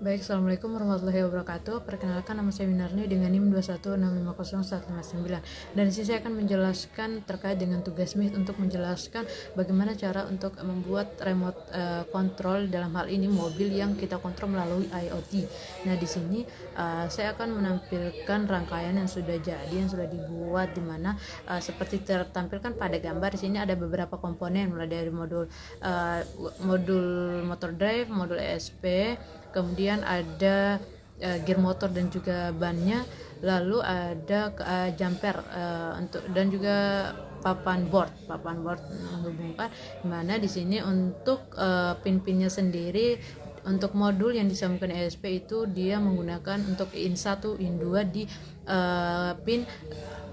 Baik, Assalamualaikum warahmatullahi wabarakatuh. Perkenalkan, nama saya Winarni dengan NIM 216501159. Dan di sini saya akan menjelaskan terkait dengan tugas MIS untuk menjelaskan bagaimana cara untuk membuat remote control, dalam hal ini mobil yang kita kontrol melalui IoT. Nah, di sini saya akan menampilkan rangkaian yang sudah jadi, yang sudah dibuat, di mana seperti tertampilkan pada gambar. Di sini ada beberapa komponen, mulai dari modul motor drive, modul ESP, kemudian ada gear motor dan juga bannya, lalu ada jumper untuk, dan juga papan board menghubungkan, dimana di sini untuk pin-pinnya sendiri. Untuk modul yang disambungkan ESP itu dia menggunakan untuk in1, in2 di pin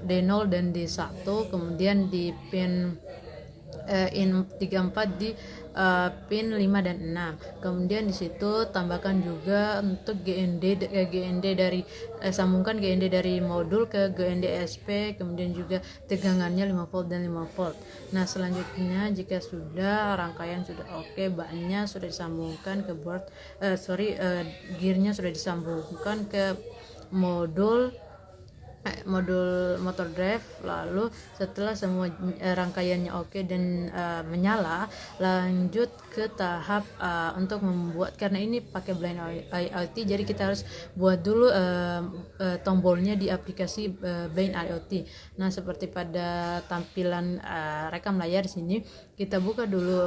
D0 dan D1, kemudian di pin in34 di pin 5 dan 6. Kemudian di situ tambahkan juga untuk GND dari sambungkan GND dari modul ke GND SP, kemudian juga tegangannya 5 volt dan 5 volt. Nah, selanjutnya jika sudah rangkaian sudah oke, bannya sudah disambungkan ke board, gearnya sudah disambungkan ke modul motor drive. Lalu setelah semua rangkaiannya oke dan menyala, lanjut ke tahap untuk membuat, karena ini pakai blind IoT, jadi kita harus buat dulu tombolnya di aplikasi blind IoT. Nah, seperti pada tampilan rekam layar di sini, kita buka dulu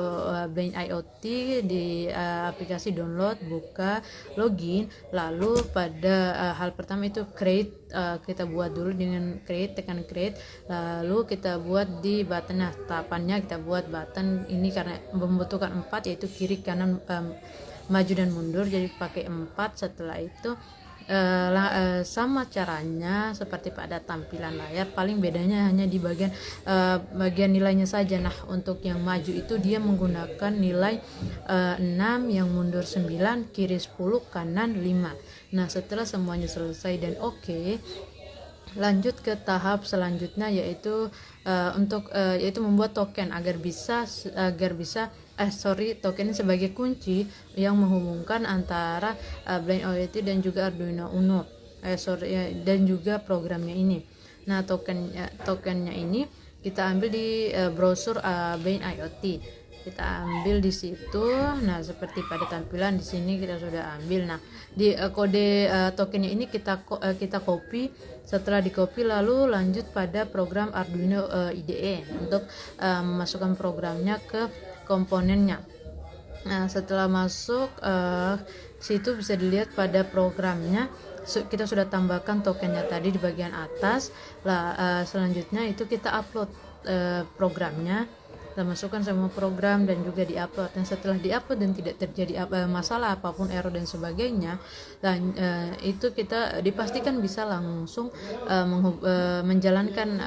blind IoT di aplikasi download, buka, login, lalu pada hal pertama itu create. Kita buat dulu dengan tekan create, lalu kita buat di button. Nah, tahapannya kita buat button ini karena membutuhkan 4, yaitu kiri, kanan, maju dan mundur, jadi pakai 4. Setelah itu sama caranya seperti pada tampilan layar, paling bedanya hanya di bagian nilainya saja. Nah, untuk yang maju itu dia menggunakan nilai 6, yang mundur 9, kiri 10, kanan 5. Nah, setelah semuanya selesai dan oke, lanjut ke tahap selanjutnya, yaitu yaitu membuat token agar bisa token sebagai kunci yang menghubungkan antara blind IoT dan juga Arduino Uno dan juga programnya ini. Nah, tokennya ini kita ambil di brosur blind IoT, kita ambil di situ. Nah, seperti pada tampilan di sini kita sudah ambil. Nah, di kode tokennya ini kita copy. Setelah di copy, lalu lanjut pada program Arduino IDE untuk memasukkan programnya ke komponennya. Nah, setelah masuk situ bisa dilihat pada programnya kita sudah tambahkan tokennya tadi di bagian atas. Selanjutnya itu kita upload programnya, kita masukkan semua program dan juga diupload. Dan setelah diupload dan tidak terjadi masalah apapun, error dan sebagainya, dan itu kita dipastikan bisa langsung menjalankan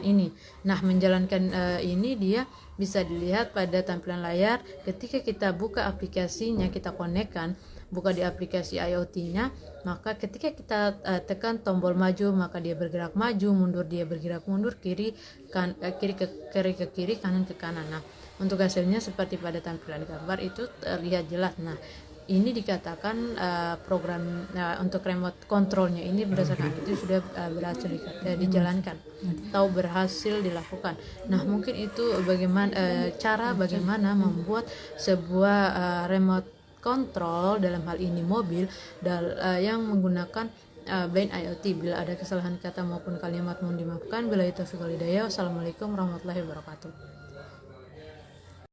ini. Nah, menjalankan ini dia bisa dilihat pada tampilan layar. Ketika kita buka aplikasinya, kita konekkan, buka di aplikasi IoT-nya, maka ketika kita tekan tombol maju, maka dia bergerak maju, mundur dia bergerak mundur, kiri ke kiri, kanan ke kanan. Nah, untuk hasilnya seperti pada tampilan gambar itu terlihat jelas. Nah, ini dikatakan program untuk remote controlnya ini berdasarkan itu sudah berhasil dijalankan atau berhasil dilakukan. Nah, mungkin itu bagaimana membuat sebuah remote kontrol, dalam hal ini mobil, yang menggunakan blind IoT. Bila ada kesalahan kata maupun kalimat mohon dimaafkan. Bila itu taufiq wal hidayah. Wassalamualaikum warahmatullahi wabarakatuh.